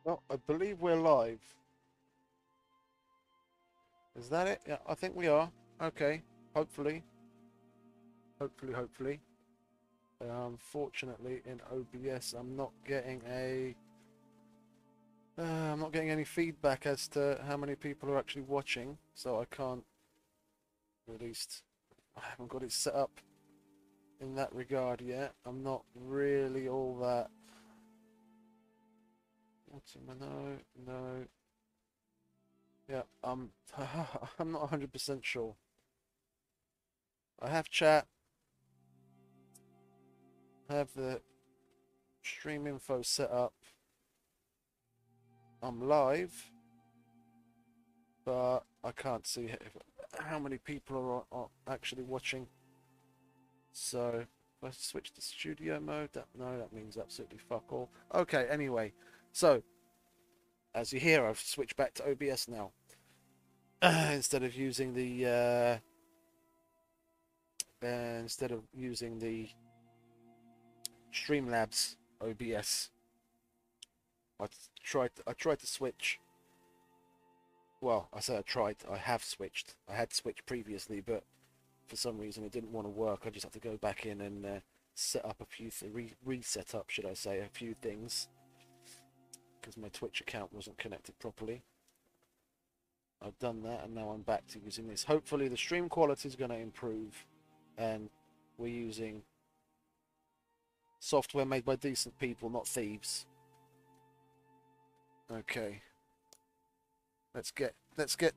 Well, I believe we're live. Is that it? Yeah, I think we are. Okay. Hopefully. Hopefully. Unfortunately, in OBS, I'm not getting any feedback as to how many people are actually watching, so I can't, at least, I haven't got it set up in that regard yet. I'm not really all that. What's in my no? No. Yeah, I'm not 100% sure. I have chat, I have the stream info set up. I'm live, but I can't see how many people are actually watching. So if I switch to studio mode, no, that means absolutely fuck all. Okay, anyway, so as you hear, I've switched back to OBS now instead of using the Streamlabs OBS. I tried to switch. Well, I say I tried. I have switched. I had switched previously, but for some reason it didn't want to work. I just have to go back in and set up a few reset up, should I say, a few things, because my Twitch account wasn't connected properly. I've done that, and now I'm back to using this. Hopefully the stream quality is going to improve, and we're using software made by decent people, not thieves. Okay. Let's get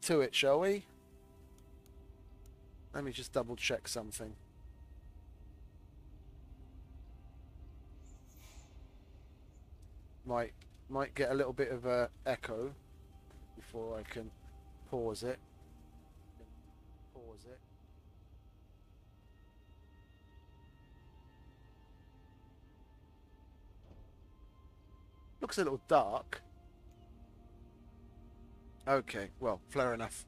to it, shall we? Let me just double check something. Might get a little bit of a echo before I can pause it. Looks a little dark. Okay, well, fair enough.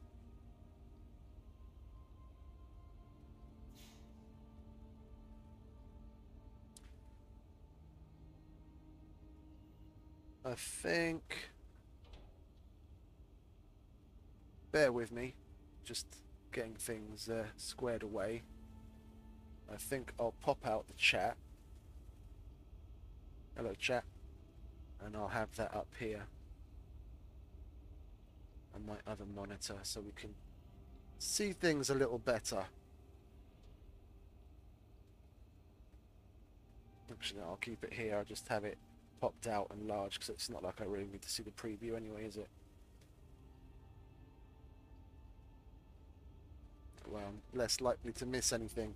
I think... Bear with me. Just getting things squared away. I think I'll pop out the chat. Hello, chat. And I'll have that up here on my other monitor so we can see things a little better. Actually, no, I'll keep it here. I'll just have it popped out and large because it's not like I really need to see the preview anyway, is it? Well, I'm less likely to miss anything.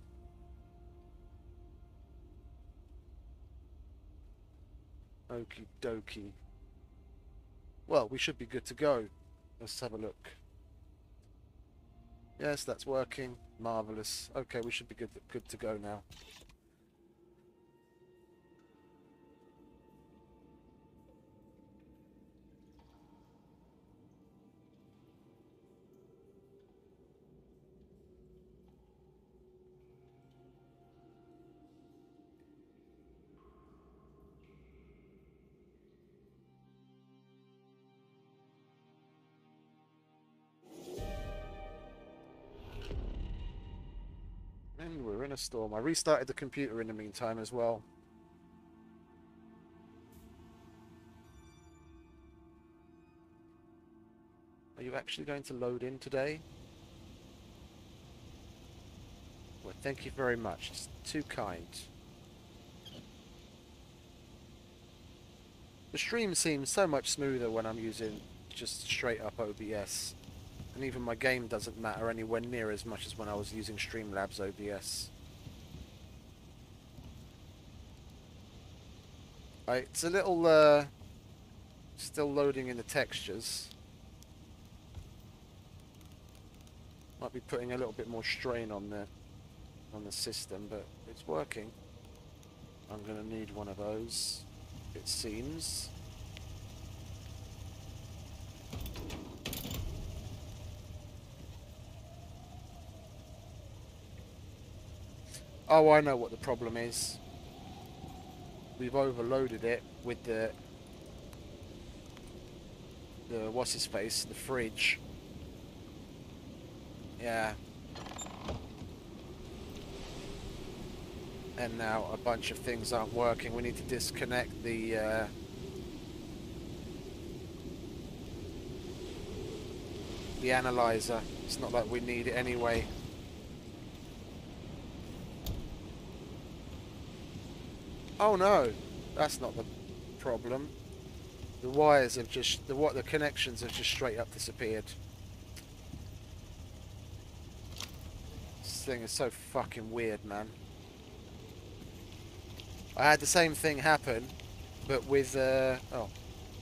Okie dokie. Well, we should be good to go. Let's have a look. Yes, that's working. Marvellous. Okay, we should be good to go now. And we're in a storm. I restarted the computer in the meantime as well. Are you actually going to load in today? Well, thank you very much. It's too kind. The stream seems so much smoother when I'm using just straight up OBS. And even my game doesn't matter anywhere near as much as when I was using Streamlabs OBS. It's a little, still loading in the textures. Might be putting a little bit more strain on the system, but it's working. I'm gonna need one of those, it seems. Oh, I know what the problem is. We've overloaded it with the the what's his face, the fridge. Yeah. And now a bunch of things aren't working. We need to disconnect the analyzer. It's not like we need it anyway. Oh no, that's not the problem. The wires have just the connections have just straight up disappeared. This thing is so fucking weird, man. I had the same thing happen, but with I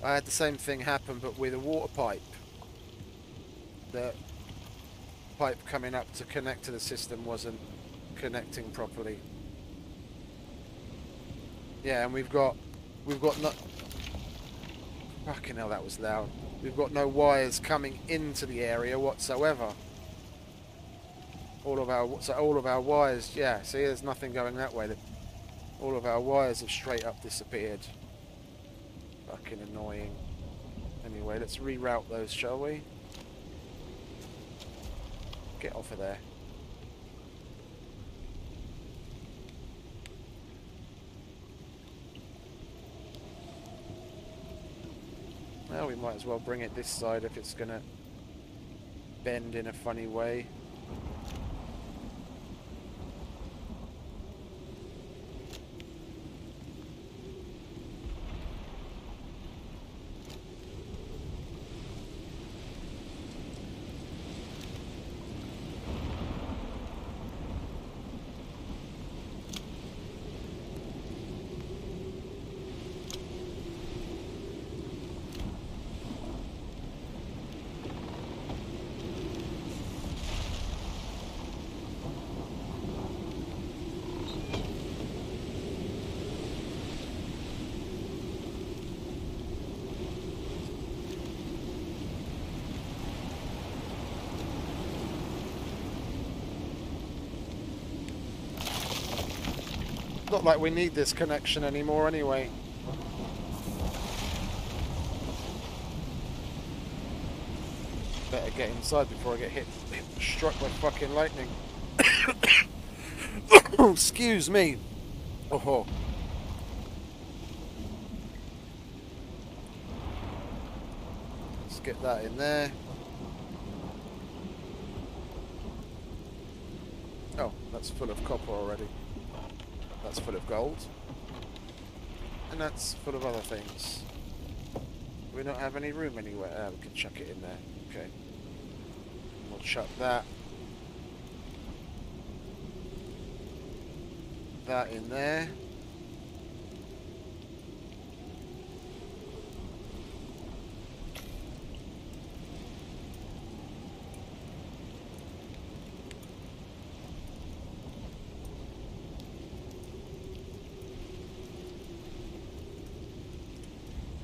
had the same thing happen, but with a water pipe. The pipe coming up to connect to the system wasn't connecting properly. Yeah, and we've got no. Fucking hell, that was loud. We've got no wires coming into the area whatsoever. All of our wires, yeah. See, there's nothing going that way. All of our wires have straight up disappeared. Fucking annoying. Anyway, let's reroute those, shall we? Get off of there. Well, we might as well bring it this side if it's gonna bend in a funny way. Not like we need this connection anymore anyway. Better get inside before I get struck by fucking lightning. Excuse me. Oh. Let's get that in there. Oh, that's full of copper already. That's full of gold. And that's full of other things. Do we not have any room anywhere? We can chuck it in there. Okay. We'll chuck that. That in there.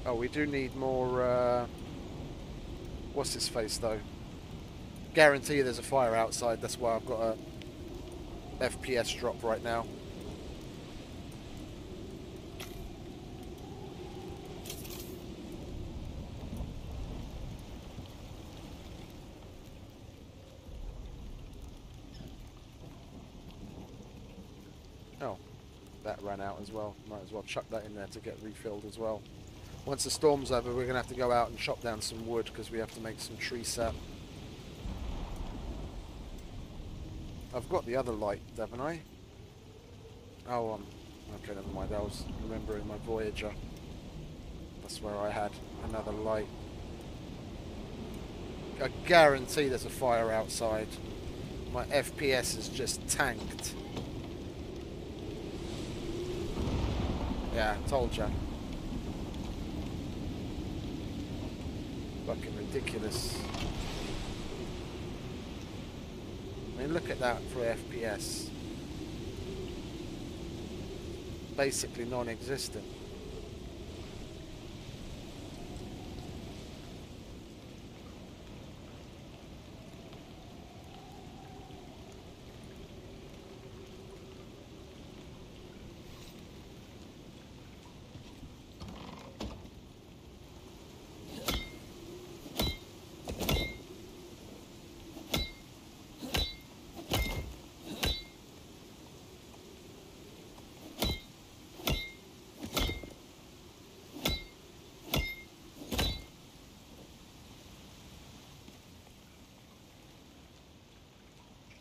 Oh, we do need more, what's his face, though? Guarantee there's a fire outside, that's why I've got a FPS drop right now. Oh, that ran out as well. Might as well chuck that in there to get refilled as well. Once the storm's over, we're going to have to go out and chop down some wood because we have to make some tree sap. I've got the other light, haven't I? Oh, okay, never mind. I was remembering my Voyager. That's where I had another light. I guarantee there's a fire outside. My FPS is just tanked. Yeah, told ya. Fucking ridiculous. I mean, look at that for FPS. Basically non-existent.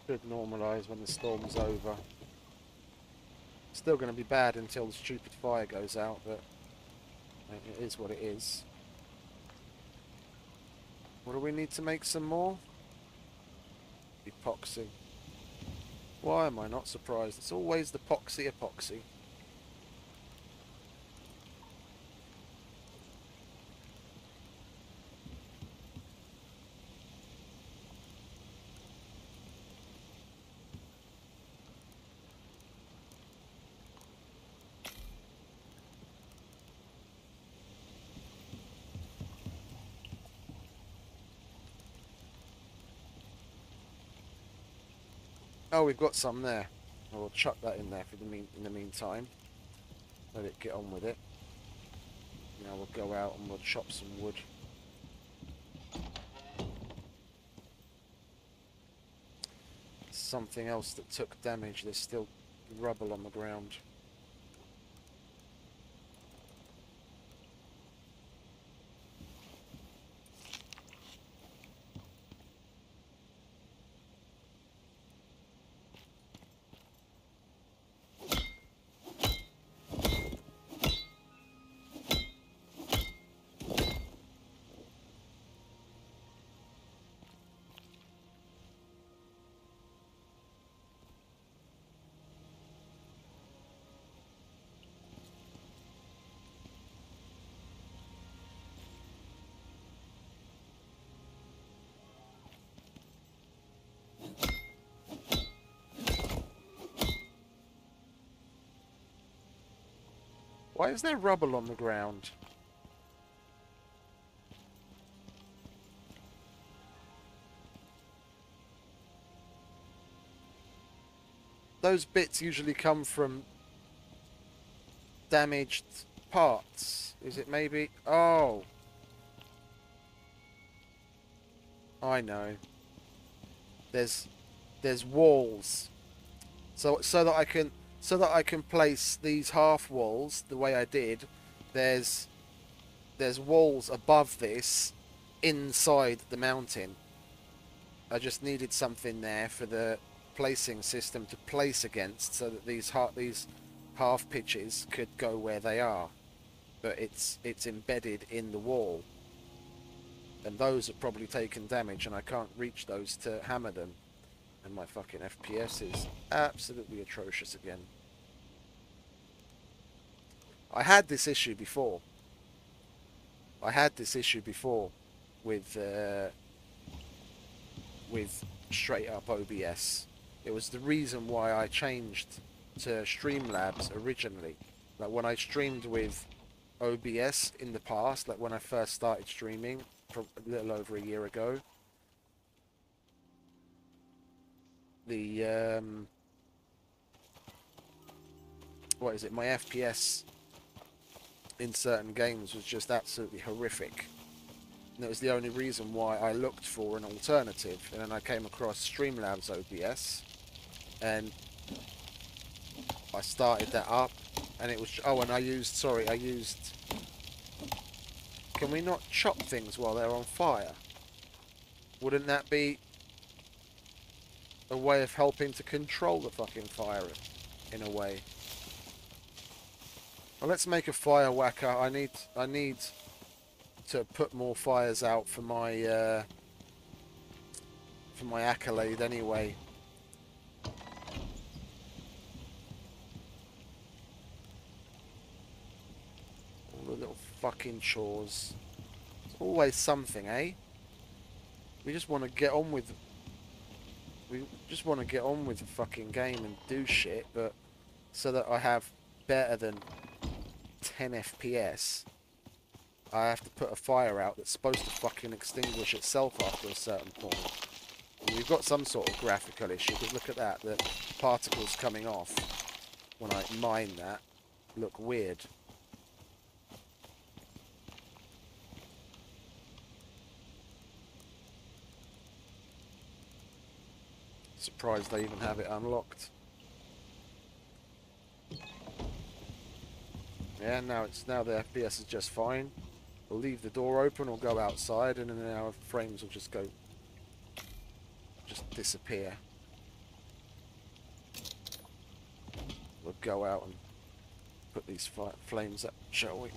Should normalise when the storm's over. Still going to be bad until the stupid fire goes out, but it is what it is. What do we need to make some more? Epoxy. Why am I not surprised? It's always the epoxy. Oh, we've got some there. We'll chuck that in there for in the meantime. Let it get on with it. Now we'll go out and we'll chop some wood. Something else that took damage. There's still rubble on the ground. Why is there rubble on the ground? Those bits usually come from damaged parts. Is it maybe? Oh. I know. There's walls. So that I can place these half walls the way I did. There's walls above this inside the mountain. I just needed something there for the placing system to place against, so that these half pitches could go where they are. But it's embedded in the wall, and those have probably taken damage, and I can't reach those to hammer them. And my fucking FPS is absolutely atrocious again. I had this issue before. With straight up OBS. It was the reason why I changed to Streamlabs originally. Like when I streamed with OBS in the past, like when I first started streaming a little over a year ago, the what is it? My FPS in certain games was just absolutely horrific. And that was the only reason why I looked for an alternative. And then I came across Streamlabs OBS, and I started that up, and it was... Oh, and I used... Can we not chop things while they're on fire? Wouldn't that be a way of helping to control the fucking fire in a way? Well, let's make a fire whacker. I need to put more fires out for my accolade anyway. All the little fucking chores. It's always something, eh? We just want to get on with the fucking game and do shit, but so that I have better than 10 FPS, I have to put a fire out that's supposed to fucking extinguish itself after a certain point. And we've got some sort of graphical issue, because look at that, the particles coming off when I mine that look weird. Surprised they even have it unlocked. Yeah, now the FPS is just fine. We'll leave the door open or go outside, and then our frames will just disappear. We'll go out and put these flames up, shall we?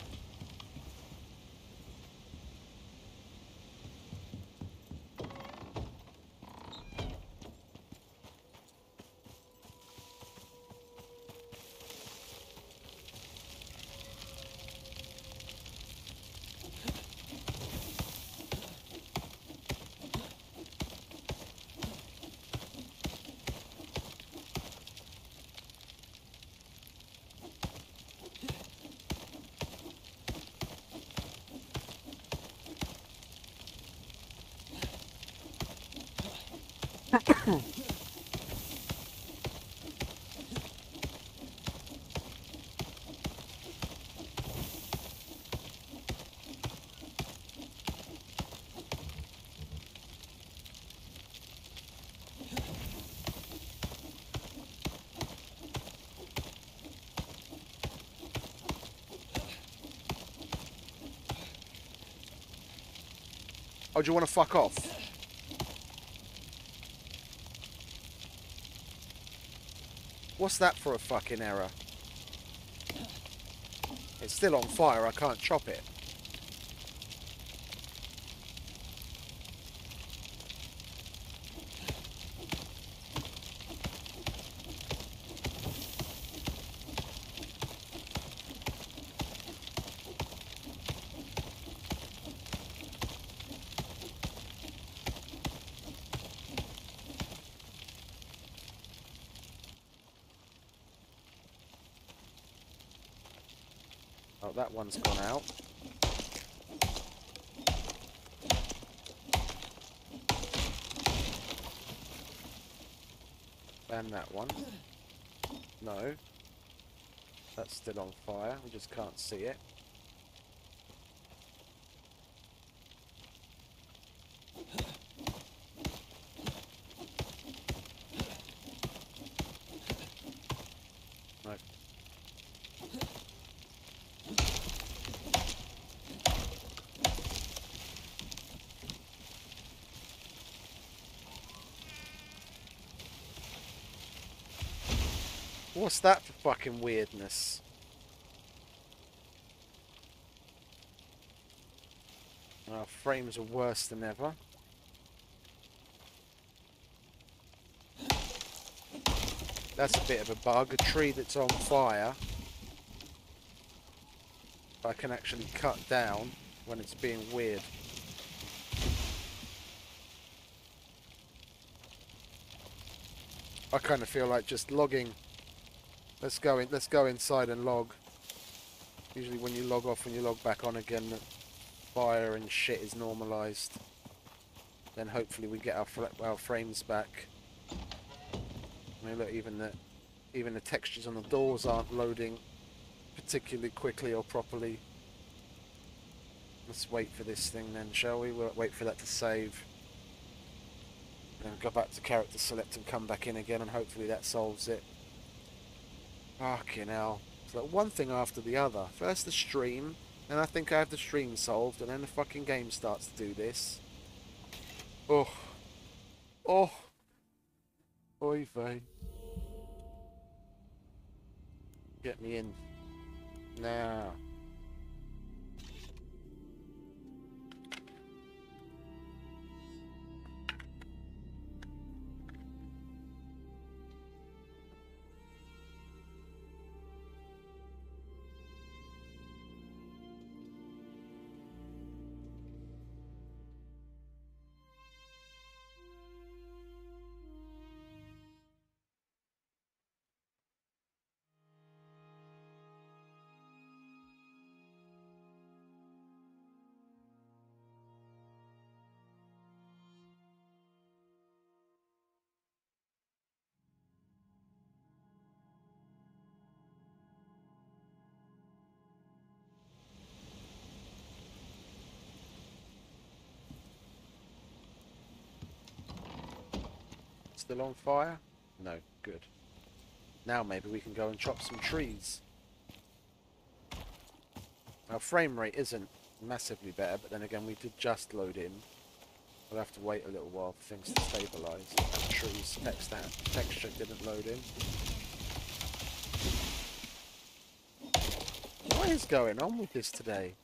Oh, do you want to fuck off? What's that for a fucking error? It's still on fire, I can't chop it. Oh, that one's gone out. And that one. No. That's still on fire. We just can't see it. No. What's that for fucking weirdness? Our frames are worse than ever. That's a bit of a bug. A tree that's on fire, I can actually cut down when it's being weird. I kind of feel like just logging. Let's go inside and log. Usually when you log off and you log back on again, the fire and shit is normalized. Then hopefully we get our frames back. I mean, look, even the textures on the doors aren't loading particularly quickly or properly. Let's wait for this thing then, shall we? We'll wait for that to save. Then go back to character select and come back in again, and hopefully that solves it. Fucking hell. It's like one thing after the other. First the stream, then I think I have the stream solved, and then the fucking game starts to do this. Oh. Oh. Oy vey. Get me in. Now. Still on fire? No, good. Now maybe we can go and chop some trees. Our frame rate isn't massively better, but then again we did just load in. We'll have to wait a little while for things to stabilise. And trees texture didn't load in. is going on with this today?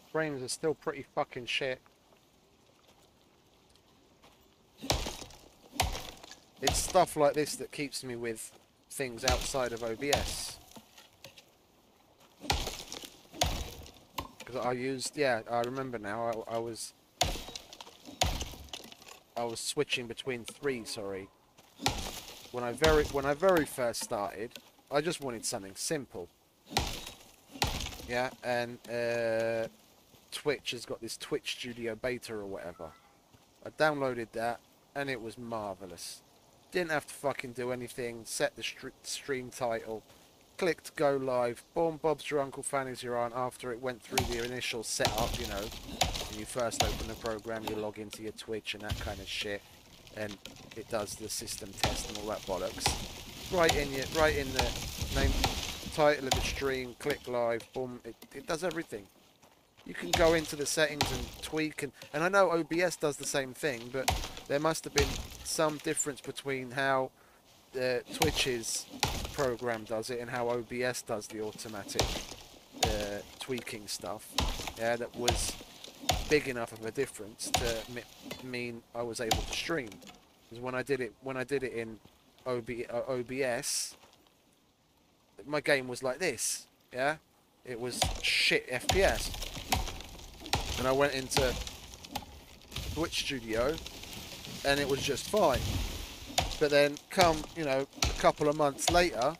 Frames are still pretty fucking shit. It's stuff like this that keeps me with things outside of OBS. Because I used, yeah, I remember now. I was switching between three. Sorry. When I very first started, I just wanted something simple. Yeah, and Twitch has got this Twitch Studio Beta or whatever. I downloaded that, and it was marvelous. Didn't have to fucking do anything. Set the stream title, clicked go live. Boom, Bob's your uncle, Fanny's your aunt. After it went through the initial setup, you know, when you first open the program, you log into your Twitch and that kind of shit, and it does the system test and all that bollocks. Right in the name, title of the stream, click live. Boom, it does everything. You can go into the settings and tweak, and I know OBS does the same thing, but there must have been some difference between how Twitch's program does it and how OBS does the automatic tweaking stuff. Yeah, that was big enough of a difference to mean I was able to stream. Because when I did it in OBS, my game was like this. Yeah, it was shit FPS. And I went into Twitch Studio, and it was just fine. But then, come, you know, a couple of months later,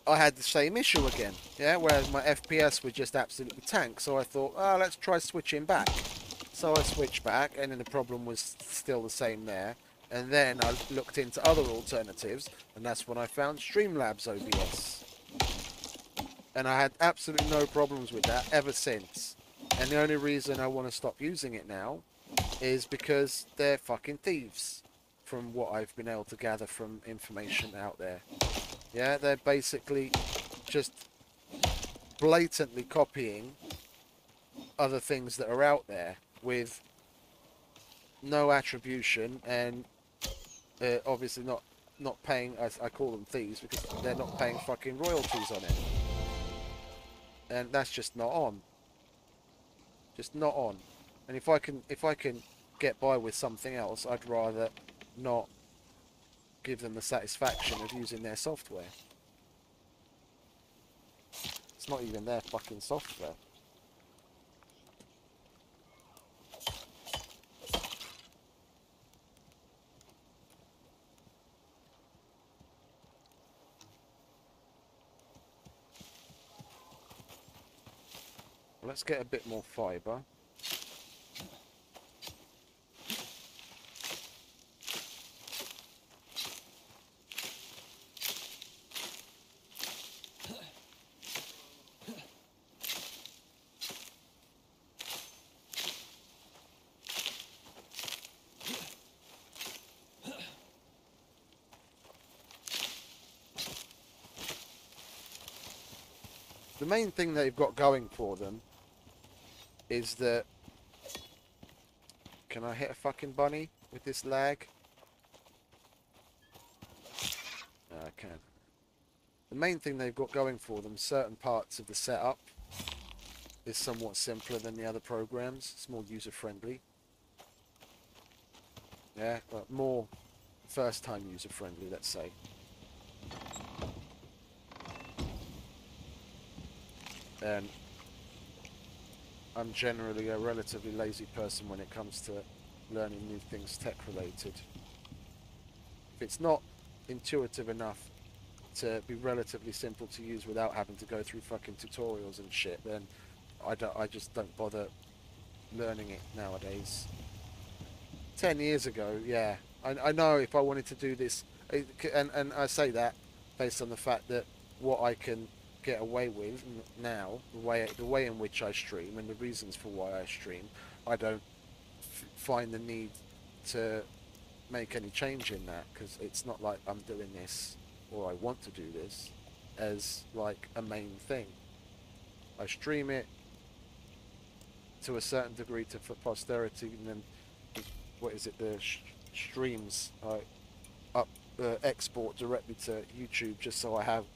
I had the same issue again. Yeah, whereas my FPS would just absolutely tank. So I thought, oh, let's try switching back. So I switched back, and then the problem was still the same there. And then I looked into other alternatives, and that's when I found Streamlabs OBS. And I had absolutely no problems with that ever since. And the only reason I want to stop using it now is because they're fucking thieves, from what I've been able to gather from information out there. Yeah, they're basically just blatantly copying other things that are out there with no attribution, and obviously not paying, as I call them, thieves, because they're not paying fucking royalties on it. And that's just not on. Just not on. And if I can get by with something else, I'd rather not give them the satisfaction of using their software. It's not even their fucking software. Let's get a bit more fibre. The main thing they've got going for them is that Can I hit a fucking bunny with this lag? I can. The main thing they've got going for them, certain parts of the setup, is somewhat simpler than the other programs. It's more user-friendly. Yeah, but more first-time user-friendly, let's say. And I'm generally a relatively lazy person when it comes to learning new things tech-related. If it's not intuitive enough to be relatively simple to use without having to go through fucking tutorials and shit, then I just don't bother learning it nowadays. 10 years ago, yeah. I know if I wanted to do this, and I say that based on the fact that what I can get away with now, the way in which I stream and the reasons for why I stream, I don't find the need to make any change in that, because it's not like I'm doing this, or I want to do this, as like a main thing. I stream it to a certain degree for posterity, and then what is it? The streams I export directly to YouTube, just so I have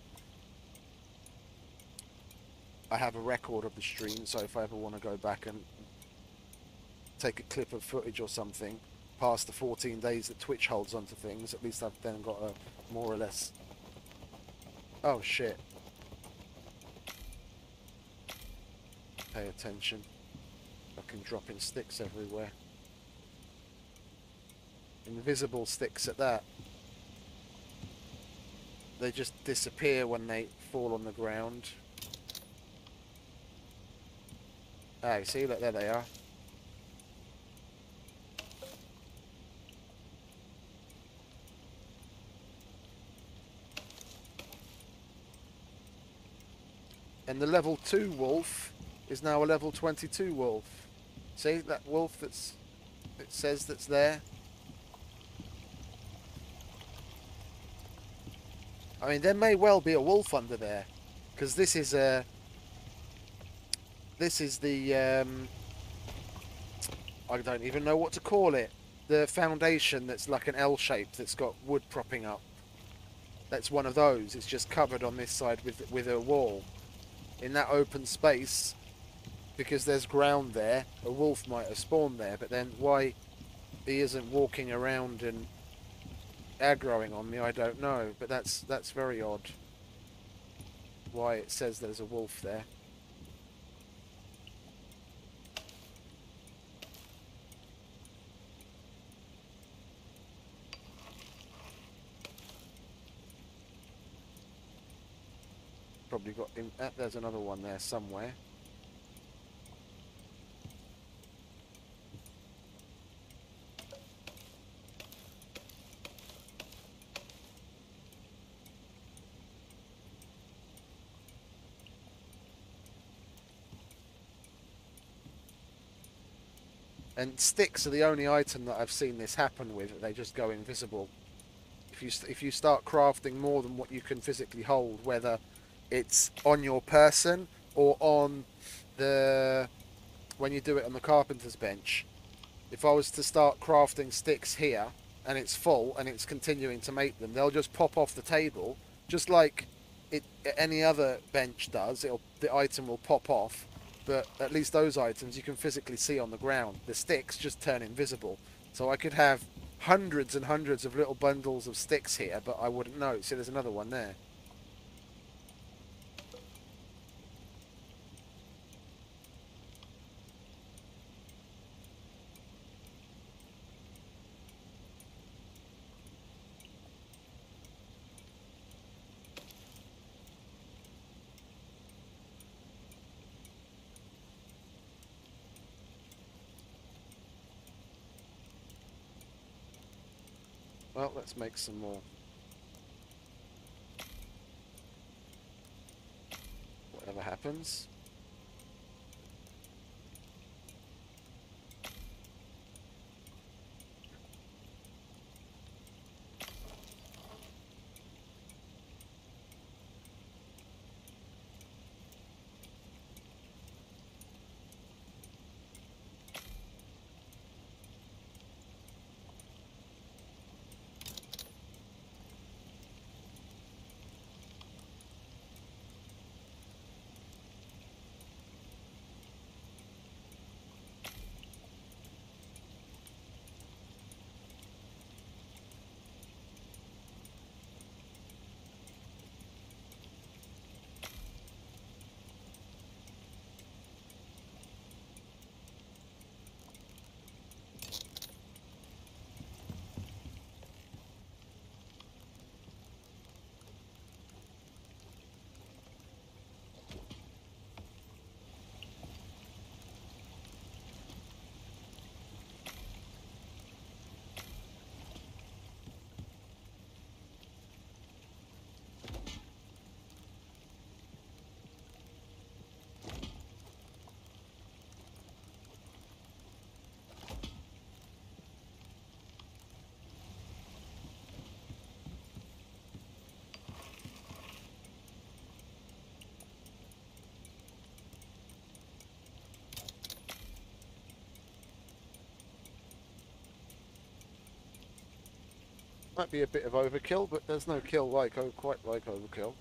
a record of the stream. So if I ever want to go back and take a clip of footage or something past the 14 days that Twitch holds onto things, at least I've then got a more or less. Oh shit! Pay attention. Fucking dropping sticks everywhere. Invisible sticks at that. They just disappear when they fall on the ground. Ah, you see? Look, there they are. And the level 2 wolf is now a level 22 wolf. See that wolf it says that's there? I mean, there may well be a wolf under there, because this is the I don't even know what to call it. The foundation that's like an L shape that's got wood propping up. That's one of those. It's just covered on this side with a wall. In that open space, because there's ground there, a wolf might have spawned there, but then why he isn't walking around and aggroing on me, I don't know. But that's very odd. Why it says there's a wolf there. Probably got him. There's another one there somewhere. And sticks are the only item that I've seen this happen with. They just go invisible. If you start crafting more than what you can physically hold, whether it's on your person or on the when you do it on the carpenter's bench. If I was to start crafting sticks here and it's full and it's continuing to make them, they'll just pop off the table, just like any other bench does. The item will pop off, but at least those items you can physically see on the ground. The sticks just turn invisible. So I could have hundreds and hundreds of little bundles of sticks here, but I wouldn't know. See, there's another one there. Well, let's make some more. Whatever happens. Might be a bit of overkill, but there's no kill like quite like overkill.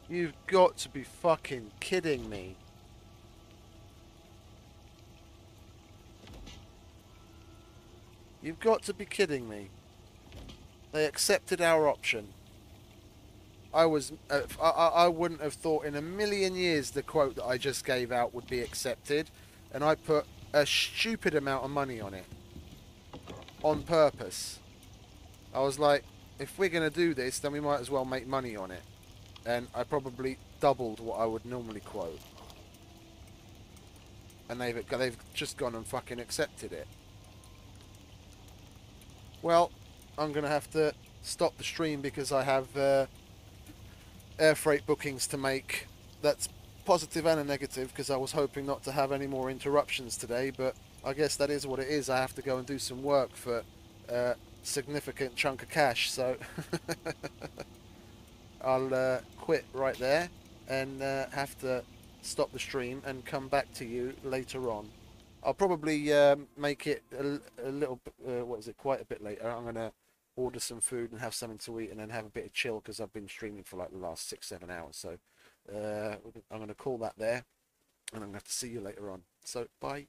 You've got to be fucking kidding me. You've got to be kidding me. They accepted our option. I wouldn't have thought in a million years the quote that I just gave out would be accepted, and I put a stupid amount of money on it on purpose. I was like, if we're gonna do this, then we might as well make money on it, and I probably doubled what I would normally quote, and they've just gone and fucking accepted it. Well, I'm gonna have to stop the stream because I have air freight bookings to make. That's positive and a negative because I was hoping not to have any more interruptions today, but I guess that is what it is. I have to go and do some work for a significant chunk of cash, so I'll quit right there and have to stop the stream and come back to you later on. I'll probably make it a little bit, what is it, quite a bit later. I'm going to order some food and have something to eat and then have a bit of chill because I've been streaming for like the last 6-7 hours. So I'm going to call that there and I'm going to have to see you later on. So bye.